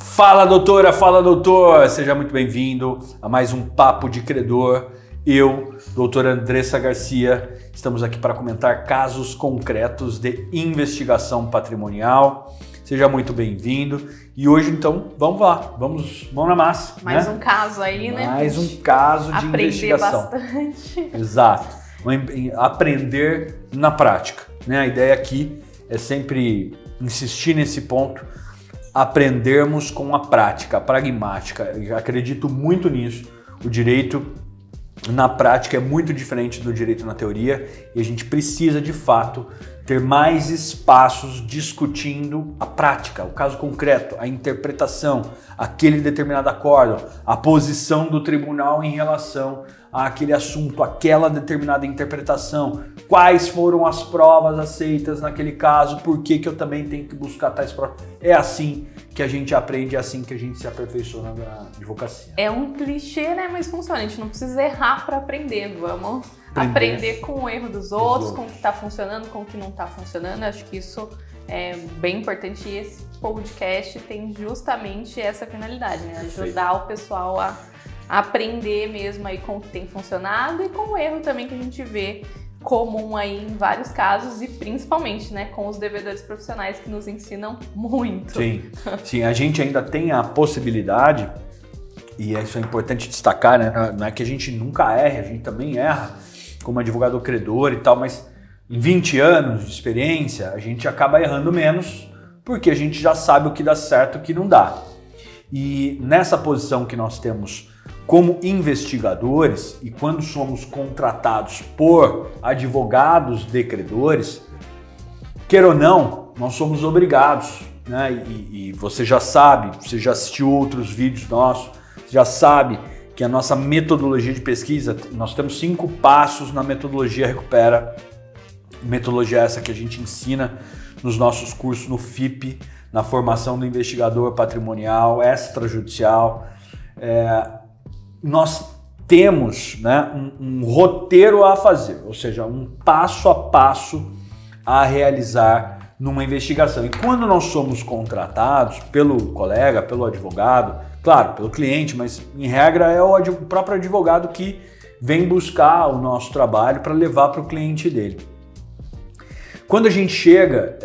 Fala doutora, fala doutor, seja muito bem-vindo a mais um Papo de Credor. Eu, doutora Andressa Garcia, estamos aqui para comentar casos concretos de investigação patrimonial. Seja muito bem-vindo. E hoje, então, vamos lá, vamos na massa. Mais um caso aí, né? Mais um caso de investigação. Aprender bastante. Exato. Aprender na prática, né? A ideia aqui é sempre insistir nesse ponto, aprendermos com a prática, a pragmática. Eu acredito muito nisso. O direito na prática é muito diferente do direito na teoria e a gente precisa, de fato, ter mais espaços discutindo a prática, o caso concreto, a interpretação, aquele determinado acórdão, a posição do tribunal em relação àquele assunto, aquela determinada interpretação, quais foram as provas aceitas naquele caso, por que eu também tenho que buscar tais provas. É assim que a gente aprende, é assim que a gente se aperfeiçoa na advocacia. É um clichê, né? Mas funciona. A gente não precisa errar para aprender. Vamos aprender com o erro dos outros, com o que está funcionando, com o que não está funcionando. Acho que isso é bem importante e esse podcast tem justamente essa finalidade, né? Ajudar o pessoal a aprender mesmo aí com o que tem funcionado e com o erro também que a gente vê comum aí em vários casos e principalmente, né, com os devedores profissionais que nos ensinam muito. Sim, a gente ainda tem a possibilidade, e isso é importante destacar, né, não é que a gente nunca erre, a gente também erra como advogado credor e tal, mas em 20 anos de experiência a gente acaba errando menos porque a gente já sabe o que dá certo e o que não dá. E nessa posição que nós temos como investigadores e quando somos contratados por advogados de credores, queira ou não, nós somos obrigados, né? E você já sabe, você já assistiu outros vídeos nossos, já sabe que a nossa metodologia de pesquisa, nós temos 5 passos na metodologia Recupera, metodologia essa que a gente ensina nos nossos cursos no FIP, na formação do investigador patrimonial, extrajudicial. Nós temos, né, um roteiro a fazer, ou seja, um passo a passo a realizar numa investigação. E quando nós somos contratados pelo colega, pelo advogado, claro, pelo cliente, mas em regra é o próprio advogado que vem buscar o nosso trabalho para levar para o cliente dele. Quando a gente chega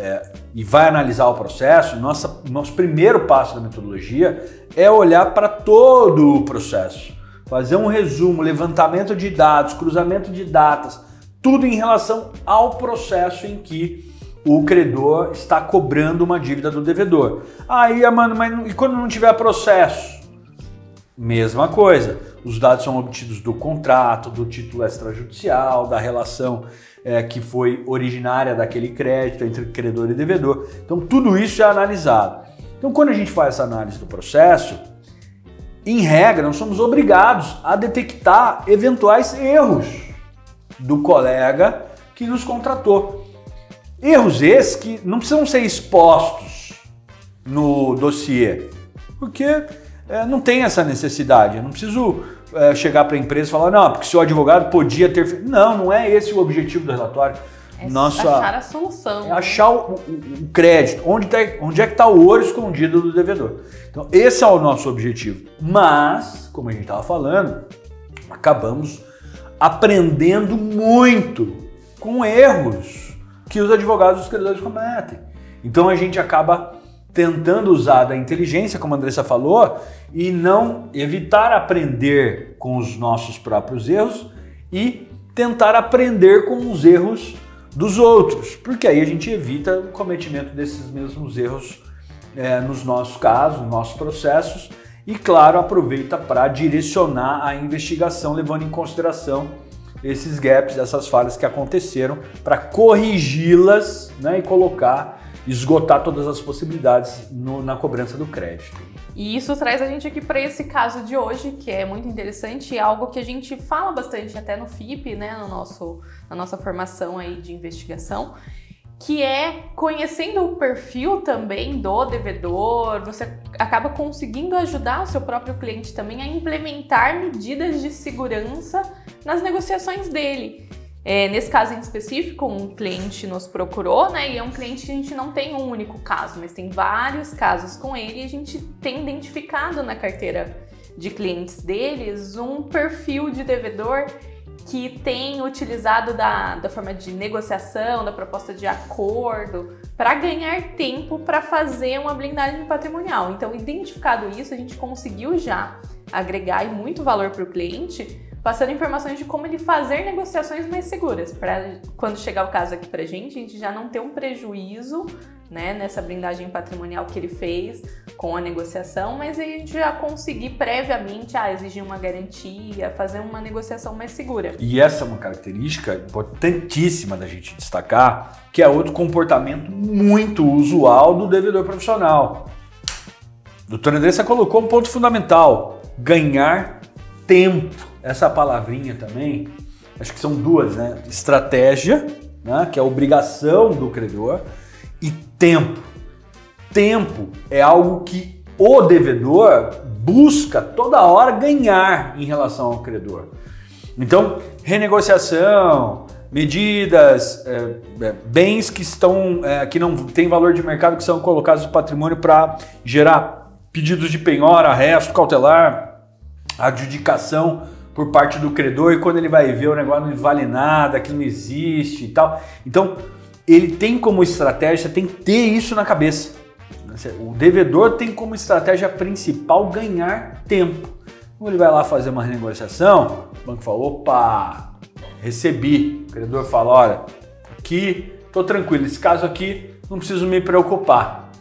e vai analisar o processo, nosso primeiro passo da metodologia é olhar para todo o processo. Fazer um resumo, levantamento de dados, cruzamento de datas, tudo em relação ao processo em que o credor está cobrando uma dívida do devedor. Aí, mano, mas e quando não tiver processo? Mesma coisa. Os dados são obtidos do contrato, do título extrajudicial, da relação que foi originária daquele crédito entre credor e devedor. Então, tudo isso é analisado. Então, quando a gente faz essa análise do processo, em regra, nós somos obrigados a detectar eventuais erros do colega que nos contratou. Erros esses que não precisam ser expostos no dossiê, porque não tem essa necessidade. Eu não preciso chegar para a empresa e falar, não, porque seu advogado podia ter feito. Não é esse o objetivo do relatório. Achar a solução. É achar o crédito, onde é que está o ouro escondido do devedor. Então, esse é o nosso objetivo. Mas, como a gente estava falando, acabamos aprendendo muito com erros que os advogados e os credores cometem. Então, a gente acaba tentando usar da inteligência, como a Andressa falou, e não evitar aprender com os nossos próprios erros e tentar aprender com os erros dos outros, porque aí a gente evita o cometimento desses mesmos erros nos nossos casos, nos nossos processos e, claro, aproveita para direcionar a investigação, levando em consideração esses gaps, essas falhas que aconteceram, para corrigi-las, né, e esgotar todas as possibilidades na cobrança do crédito. E isso traz a gente aqui para esse caso de hoje, que é muito interessante e algo que a gente fala bastante até no FIP, né, na nossa formação aí de investigação, que é conhecendo o perfil também do devedor, você acaba conseguindo ajudar o seu próprio cliente também a implementar medidas de segurança nas negociações dele. Nesse caso em específico, um cliente nos procurou, né? E é um cliente que a gente não tem um único caso, mas tem vários casos com ele e a gente tem identificado na carteira de clientes deles um perfil de devedor que tem utilizado da forma de negociação, da proposta de acordo, para ganhar tempo para fazer uma blindagem patrimonial. Então, identificado isso, a gente conseguiu já agregar muito valor para o cliente, passando informações de como ele fazer negociações mais seguras, para quando chegar o caso aqui para a gente já não ter um prejuízo, né, nessa blindagem patrimonial que ele fez com a negociação, mas aí a gente já conseguir previamente exigir uma garantia, fazer uma negociação mais segura. E essa é uma característica importantíssima da gente destacar, que é outro comportamento muito usual do devedor profissional. Doutora Andressa colocou um ponto fundamental: ganhar tempo. Essa palavrinha também, acho que são duas, né? Estratégia, né? Que é a obrigação do credor, e tempo. Tempo é algo que o devedor busca toda hora ganhar em relação ao credor. Então, renegociação, medidas, bens que estão que não têm valor de mercado, que são colocados no patrimônio para gerar pedidos de penhora, arresto cautelar, adjudicação por parte do credor, e quando ele vai ver o negócio não vale nada, que não existe e tal. Então, ele tem como estratégia, tem que ter isso na cabeça. O devedor tem como estratégia principal ganhar tempo. Quando ele vai lá fazer uma renegociação, o banco fala, opa, recebi. O credor fala, olha, aqui tô tranquilo, esse caso aqui não preciso me preocupar.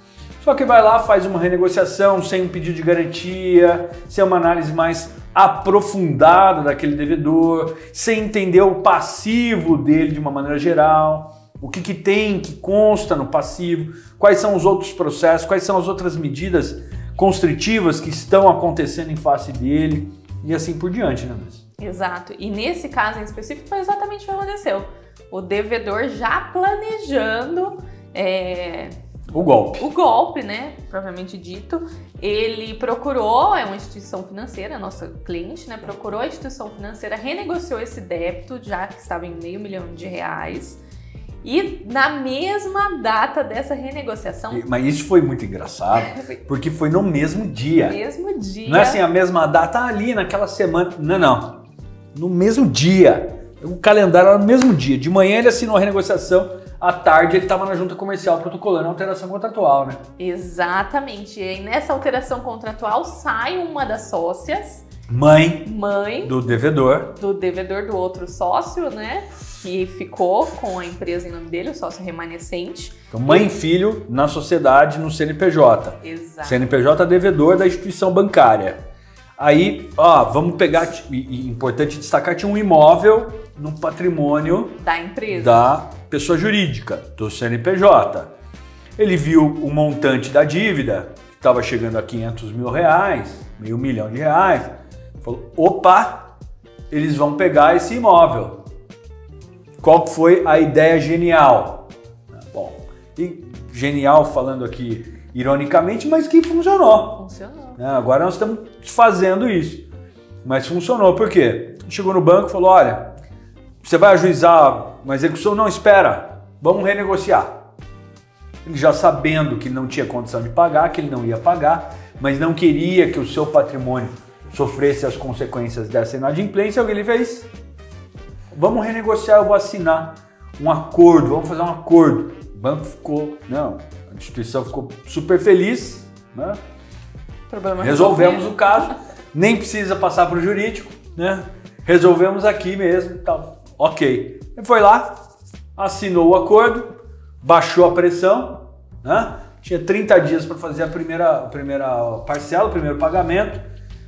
Só que vai lá, faz uma renegociação sem um pedido de garantia, sem uma análise mais aprofundada daquele devedor, sem entender o passivo dele de uma maneira geral, o que tem, que consta no passivo, quais são os outros processos, quais são as outras medidas constritivas que estão acontecendo em face dele e assim por diante, né, Luiz? Exato. E nesse caso em específico foi exatamente o que aconteceu. O devedor já planejando o golpe, né, propriamente dito, ele procurou, é uma instituição financeira, nossa cliente, né, procurou a instituição financeira, renegociou esse débito, já que estava em R$500 mil, e na mesma data dessa renegociação... Mas isso foi muito engraçado, porque foi no mesmo dia. No mesmo dia. Não é assim, a mesma data ali, naquela semana, não. No mesmo dia. O calendário era no mesmo dia. De manhã ele assinou a renegociação, à tarde ele estava na junta comercial protocolando a alteração contratual, né? Exatamente. E aí nessa alteração contratual sai uma das sócias, mãe do devedor do outro sócio, né? Que ficou com a empresa em nome dele, o sócio remanescente. Então, mãe e filho na sociedade, no CNPJ. Exato. CNPJ devedor da instituição bancária. Aí, vamos pegar, importante destacar, tinha um imóvel no patrimônio da empresa, da pessoa jurídica, do CNPJ. Ele viu o montante da dívida, que estava chegando a R$500 mil, R$500 mil, falou, opa, eles vão pegar esse imóvel. Qual foi a ideia genial? Bom, e genial falando aqui ironicamente, mas que funcionou. Agora nós estamos fazendo isso, mas funcionou. Por quê? Chegou no banco e falou, olha, você vai ajuizar uma execução? Não, espera, vamos renegociar. Ele já sabendo que não tinha condição de pagar, que ele não ia pagar, mas não queria que o seu patrimônio sofresse as consequências dessa inadimplência, o que ele fez? Vamos renegociar, eu vou assinar um acordo, vamos fazer um acordo. O banco ficou, a instituição ficou super feliz, né? Resolvemos o caso, nem precisa passar para o jurídico, né? Resolvemos aqui mesmo e tal. Ok. Ele foi lá, assinou o acordo, baixou a pressão, né? Tinha 30 dias para fazer a primeira parcela, o primeiro pagamento.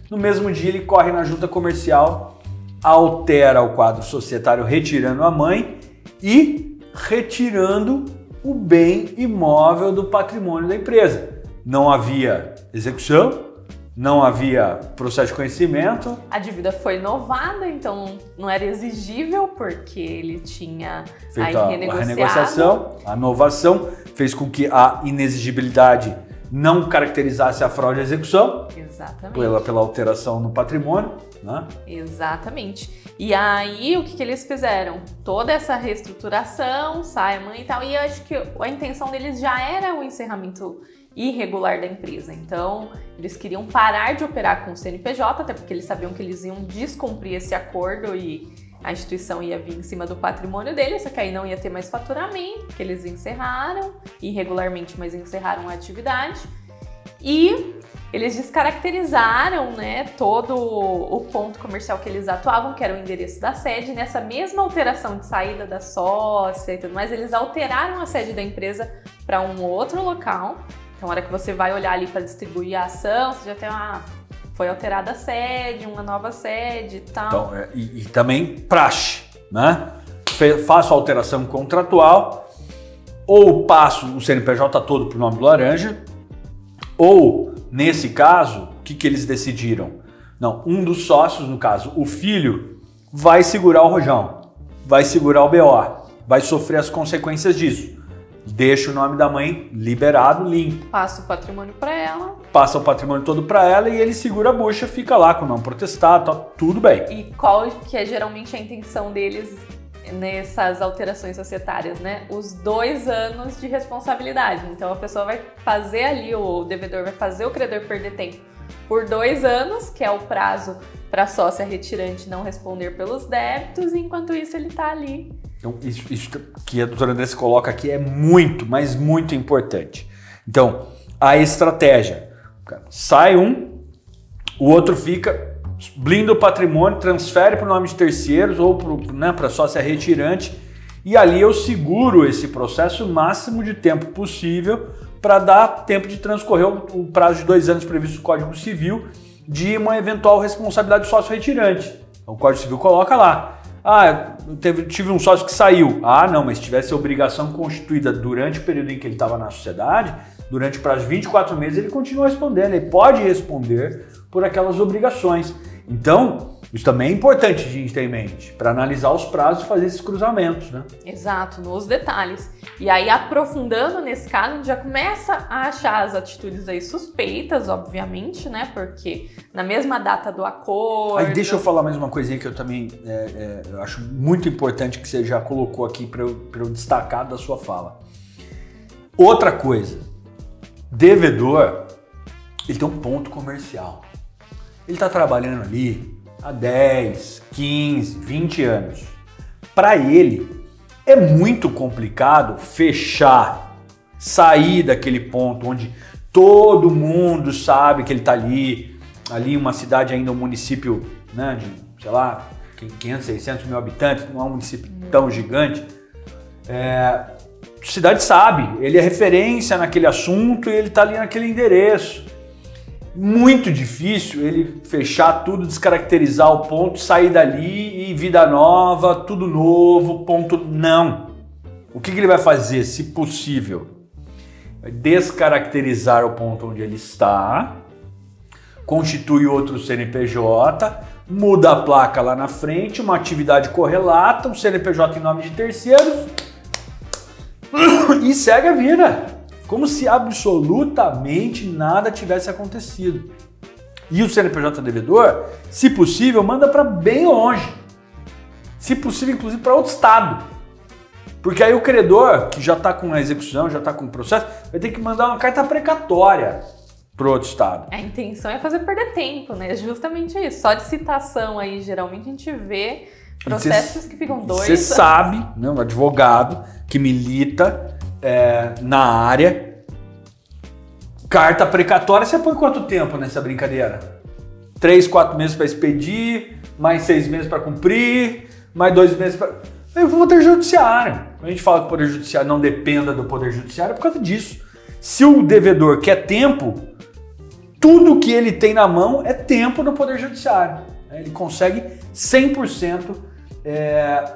No mesmo dia ele corre na junta comercial, altera o quadro societário retirando a mãe e retirando o bem imóvel do patrimônio da empresa. Não havia execução, não havia processo de conhecimento. A dívida foi novada, então não era exigível, porque ele tinha feito a renegociação. A novação fez com que a inexigibilidade não caracterizasse a fraude à execução. Exatamente. Pela alteração no patrimônio, né? Exatamente. E aí, o que eles fizeram? Toda essa reestruturação, sai a mãe e tal, e eu acho que a intenção deles já era o encerramento irregular da empresa. Então, eles queriam parar de operar com o CNPJ, até porque eles sabiam que eles iam descumprir esse acordo e a instituição ia vir em cima do patrimônio deles, só que aí não ia ter mais faturamento, porque eles encerraram irregularmente, mas encerraram a atividade. E eles descaracterizaram, né, todo o ponto comercial que eles atuavam, que era o endereço da sede. Nessa mesma alteração de saída da sócia e tudo mais, eles alteraram a sede da empresa para um outro local. Então, na hora que você vai olhar ali para distribuir a ação, você já tem foi alterada a sede, uma nova sede e tal. Então, e também praxe, né? Faço a alteração contratual, ou passo o CNPJ todo para o nome do laranja, ou, nesse caso, o que eles decidiram? Não, um dos sócios, no caso, o filho, vai segurar o rojão, vai segurar o BO, vai sofrer as consequências disso. Deixa o nome da mãe liberado, limpo. Passa o patrimônio para ela. Passa o patrimônio todo para ela e ele segura a bucha, fica lá com o não protestado, tá, tudo bem. E qual que é geralmente a intenção deles nessas alterações societárias, né? Os 2 anos de responsabilidade. Então a pessoa vai fazer ali, o devedor vai fazer o credor perder tempo por 2 anos, que é o prazo para a sócia retirante não responder pelos débitos, e enquanto isso ele está ali. Então, isso que a doutora Andressa coloca aqui é muito, mas muito importante. Então, a estratégia. Sai um, o outro fica, blinda o patrimônio, transfere para o nome de terceiros ou para a sócia retirante, e ali eu seguro esse processo o máximo de tempo possível para dar tempo de transcorrer o prazo de 2 anos previsto no Código Civil de uma eventual responsabilidade do sócio retirante. Então, o Código Civil coloca lá. Tive um sócio que saiu. Não, mas se tivesse a obrigação constituída durante o período em que ele estava na sociedade, durante o prazo de 24 meses, ele continua respondendo. Ele pode responder por aquelas obrigações. Então, isso também é importante de ter em mente, para analisar os prazos e fazer esses cruzamentos, né? Exato, nos detalhes. E aí, aprofundando nesse caso, a gente já começa a achar as atitudes aí suspeitas, obviamente, né? Porque na mesma data do acordo... Aí deixa eu falar mais uma coisinha que eu também eu acho muito importante que você já colocou aqui para eu destacar da sua fala. Outra coisa, devedor, ele tem um ponto comercial. Ele está trabalhando ali há 10, 15, 20 anos. Para ele, é muito complicado fechar, sair daquele ponto onde todo mundo sabe que ele está ali uma cidade ainda, um município, né, de, sei lá, 500, 600 mil habitantes, não é um município tão gigante. A cidade sabe, ele é referência naquele assunto e ele está ali naquele endereço. Muito difícil ele fechar tudo, descaracterizar o ponto, sair dali e vida nova, tudo novo, ponto. Não. O que ele vai fazer, se possível? Vai descaracterizar o ponto onde ele está, constitui outro CNPJ, muda a placa lá na frente, uma atividade correlata, um CNPJ em nome de terceiros e segue a vida. Como se absolutamente nada tivesse acontecido. E o CNPJ devedor, se possível, manda para bem longe. Se possível, inclusive para outro estado. Porque aí o credor, que já está com a execução, já está com o processo, vai ter que mandar uma carta precatória para outro estado. A intenção é fazer perder tempo, né? Justamente isso. Só de citação aí, geralmente a gente vê processos que ficam 2 anos. Você sabe, né, um advogado que milita na área, carta precatória, você põe quanto tempo nessa brincadeira? 3, 4 meses para expedir, mais 6 meses para cumprir, mais 2 meses para... Aí o Poder Judiciário. A gente fala que o Poder Judiciário não dependa do Poder Judiciário é por causa disso. Se o devedor quer tempo, tudo que ele tem na mão é tempo no Poder Judiciário. Ele consegue 100%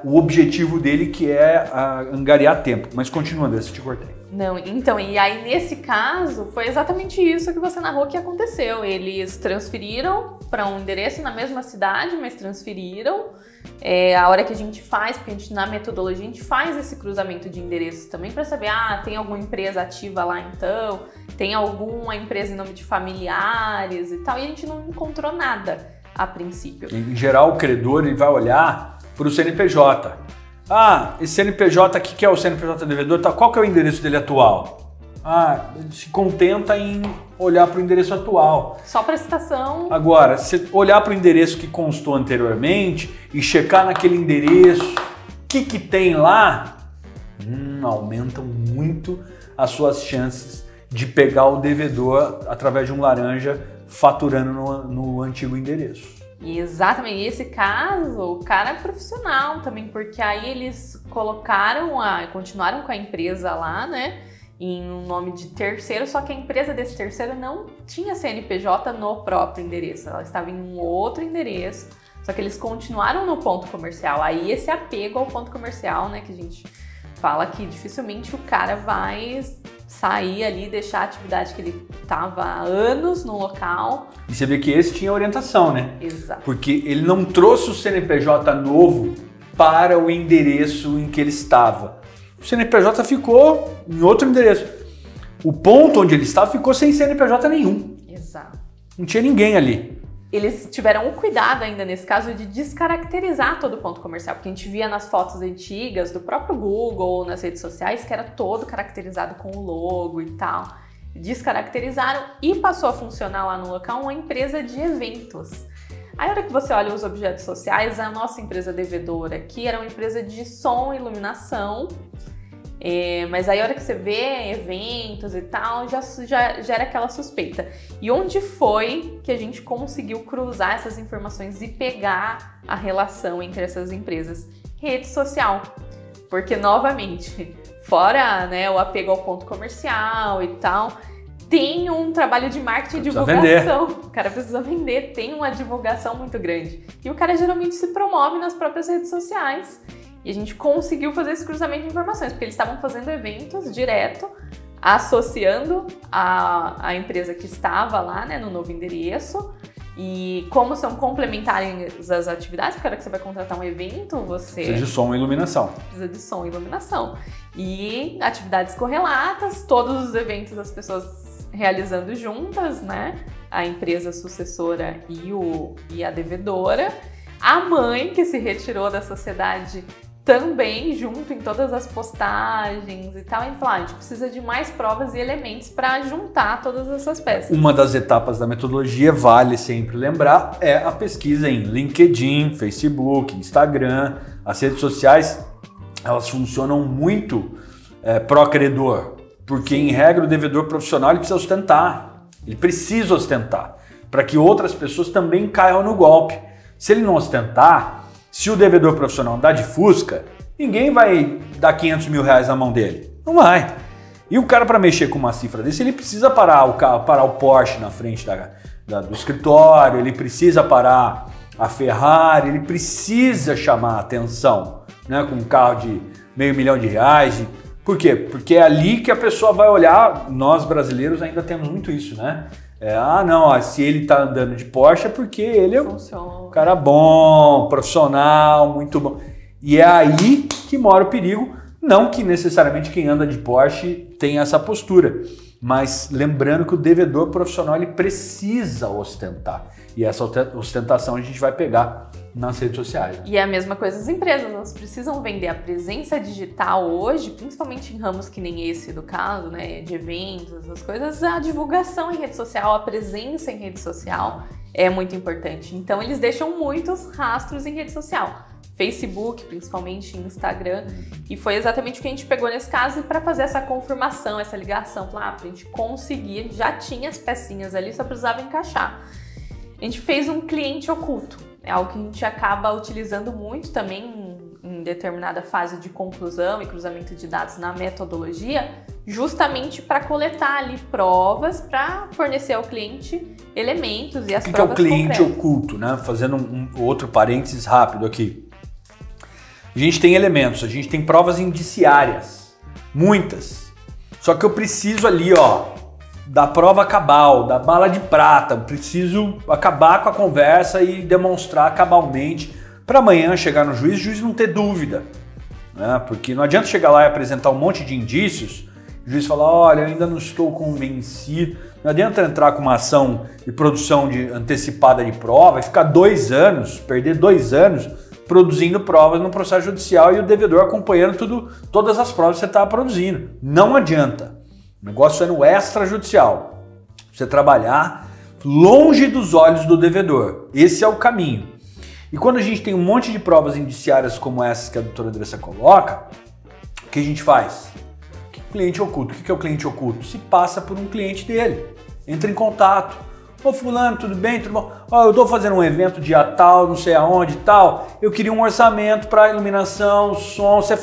o objetivo dele, que é angariar tempo. Mas continua, Andressa, te cortei. Não, então, e aí nesse caso, foi exatamente isso que você narrou que aconteceu. Eles transferiram para um endereço na mesma cidade, mas transferiram. A hora que a gente faz, porque na metodologia a gente faz esse cruzamento de endereços também para saber, tem alguma empresa ativa lá então, tem alguma empresa em nome de familiares e tal, e a gente não encontrou nada a princípio. Em geral, o credor ele vai olhar para o CNPJ. Esse CNPJ aqui que é o CNPJ devedor, qual que é o endereço dele atual? Ele se contenta em olhar para o endereço atual. Só prestação. Agora, se olhar para o endereço que constou anteriormente e checar naquele endereço, o que tem lá, aumentam muito as suas chances de pegar o devedor através de um laranja faturando no antigo endereço. Exatamente, e esse caso, o cara é profissional também, porque aí eles continuaram com a empresa lá, né, em um nome de terceiro, só que a empresa desse terceiro não tinha CNPJ no próprio endereço, ela estava em um outro endereço, só que eles continuaram no ponto comercial, aí esse apego ao ponto comercial, né, que a gente fala que dificilmente o cara vai sair ali, deixar a atividade que ele estava há anos no local. E você vê que esse tinha orientação, né? Exato. Porque ele não trouxe o CNPJ novo para o endereço em que ele estava. O CNPJ ficou em outro endereço. O ponto onde ele estava ficou sem CNPJ nenhum. Exato. Não tinha ninguém ali. Eles tiveram um cuidado ainda nesse caso de descaracterizar todo o ponto comercial, porque a gente via nas fotos antigas do próprio Google ou nas redes sociais que era todo caracterizado com o logo e tal. Descaracterizaram e passou a funcionar lá no local uma empresa de eventos. Aí, a hora que você olha os objetos sociais, a nossa empresa devedora aqui era uma empresa de som e iluminação. Mas aí a hora que você vê eventos e tal, já gera aquela suspeita. E onde foi que a gente conseguiu cruzar essas informações e pegar a relação entre essas empresas? Rede social. Porque, novamente, fora, né, o apego ao ponto comercial e tal, tem um trabalho de marketing e divulgação. O cara precisa vender, tem uma divulgação muito grande. E o cara geralmente se promove nas próprias redes sociais. E a gente conseguiu fazer esse cruzamento de informações, porque eles estavam fazendo eventos direto, associando a empresa que estava lá, né, no novo endereço. E como são complementares as atividades, porque a hora que você vai contratar um evento, você... Precisa de som e iluminação. Precisa de som e iluminação. E atividades correlatas, todos os eventos das pessoas realizando juntas, né? A empresa sucessora e a devedora. A mãe que se retirou da sociedade também junto em todas as postagens e tal. A gente falou, a gente precisa de mais provas e elementos para juntar todas essas peças. Uma das etapas da metodologia, vale sempre lembrar, é a pesquisa em LinkedIn, Facebook, Instagram. As redes sociais, elas funcionam muito pró-credor, porque em regra o devedor profissional ele precisa ostentar. Ele precisa ostentar, para que outras pessoas também caiam no golpe. Se ele não ostentar, se o devedor profissional dá de Fusca, ninguém vai dar 500 mil reais na mão dele. Não vai. E o cara, para mexer com uma cifra desse, ele precisa parar o carro, parar o Porsche na frente do escritório, ele precisa parar a Ferrari, ele precisa chamar a atenção, né, com um carro de R$500 mil. Por quê? Porque é ali que a pessoa vai olhar. Nós brasileiros ainda temos muito isso, né? Se ele tá andando de Porsche é porque ele é um cara bom, profissional, muito bom. E é aí que mora o perigo. Não que necessariamente quem anda de Porsche tenha essa postura, mas lembrando que o devedor profissional ele precisa ostentar. E essa ostentação a gente vai pegar nas redes sociais. Né? E é a mesma coisa as empresas, elas precisam vender a presença digital hoje, principalmente em ramos que nem esse do caso, né, de eventos, essas coisas, a divulgação em rede social, a presença em rede social é muito importante. Então eles deixam muitos rastros em rede social, Facebook, principalmente Instagram, e foi exatamente o que a gente pegou nesse caso para fazer essa confirmação, essa ligação, pra gente conseguir, já tinha as pecinhas ali, só precisava encaixar. A gente fez um cliente oculto, é algo que a gente acaba utilizando muito também em determinada fase de conclusão e cruzamento de dados na metodologia, justamente para coletar ali provas para fornecer ao cliente elementos e as provas concretas. O que é o cliente concretas. Oculto, né? Fazendo um outro parênteses rápido aqui. A gente tem elementos, a gente tem provas indiciárias, muitas. Só que eu preciso ali, ó, da prova cabal, da bala de prata. Preciso acabar com a conversa e demonstrar cabalmente para amanhã chegar no juiz, o juiz não ter dúvida, né? Porque não adianta chegar lá e apresentar um monte de indícios, o juiz falar, olha, eu ainda não estou convencido. Não adianta entrar com uma ação de produção antecipada de prova e ficar 2 anos, perder 2 anos produzindo provas no processo judicial e o devedor acompanhando todas as provas que você está produzindo. Não adianta. O negócio é no extrajudicial. Você trabalhar longe dos olhos do devedor. Esse é o caminho. E quando a gente tem um monte de provas indiciárias como essas que a doutora Andressa coloca, o que a gente faz? Cliente oculto. O que é o cliente oculto? Se passa por um cliente dele. Entra em contato. Ô fulano, tudo bem? Tudo bom? Ó, eu tô fazendo um evento dia tal, não sei aonde e tal. Eu queria um orçamento para iluminação, som. Vocês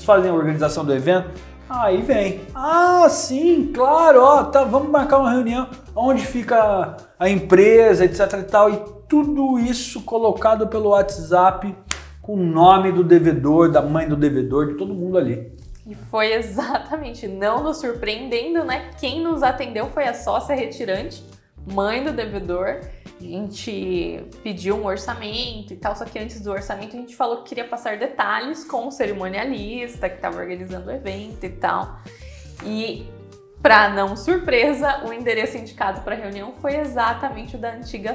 fazem a organização do evento? Aí vem. Ah, sim, claro, ó, tá, vamos marcar uma reunião. Onde fica a empresa, etc e tal. E tudo isso colocado pelo WhatsApp com o nome do devedor, da mãe do devedor, de todo mundo ali. E foi exatamente, não nos surpreendendo, né? Quem nos atendeu foi a sócia retirante, mãe do devedor. A gente pediu um orçamento e tal, só que antes do orçamento a gente falou que queria passar detalhes com o cerimonialista que estava organizando o evento e tal. E, para não surpresa, o endereço indicado para a reunião foi exatamente o da antiga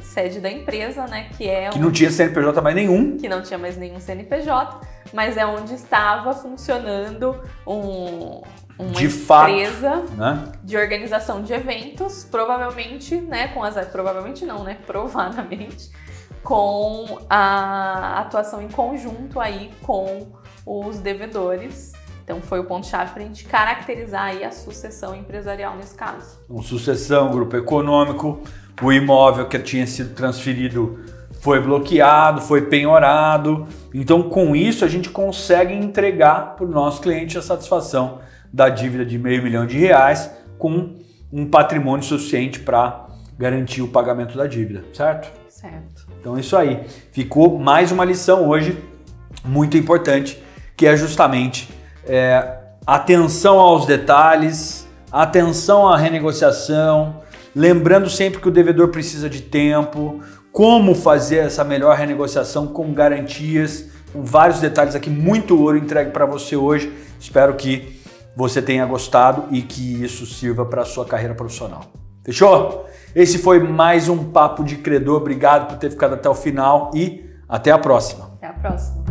sede da empresa, né? Que não tinha CNPJ mais nenhum. Que não tinha mais nenhum CNPJ, mas é onde estava funcionando uma empresa, né, de organização de eventos, provavelmente, né, provavelmente não, né, provadamente, com a atuação em conjunto aí com os devedores. Então foi o ponto-chave para a gente caracterizar aí a sucessão empresarial nesse caso. Sucessão, grupo econômico, o imóvel que tinha sido transferido foi bloqueado, foi penhorado. Então com isso a gente consegue entregar para o nosso cliente a satisfação da dívida de R$500 mil com um patrimônio suficiente para garantir o pagamento da dívida, certo? Certo. Então é isso aí. Ficou mais uma lição hoje muito importante, que é justamente atenção aos detalhes, atenção à renegociação, lembrando sempre que o devedor precisa de tempo, como fazer essa melhor renegociação com garantias, com vários detalhes aqui, muito ouro entregue para você hoje. Espero que você tenha gostado e que isso sirva para a sua carreira profissional. Fechou? Esse foi mais um Papo de Credor. Obrigado por ter ficado até o final e até a próxima. Até a próxima.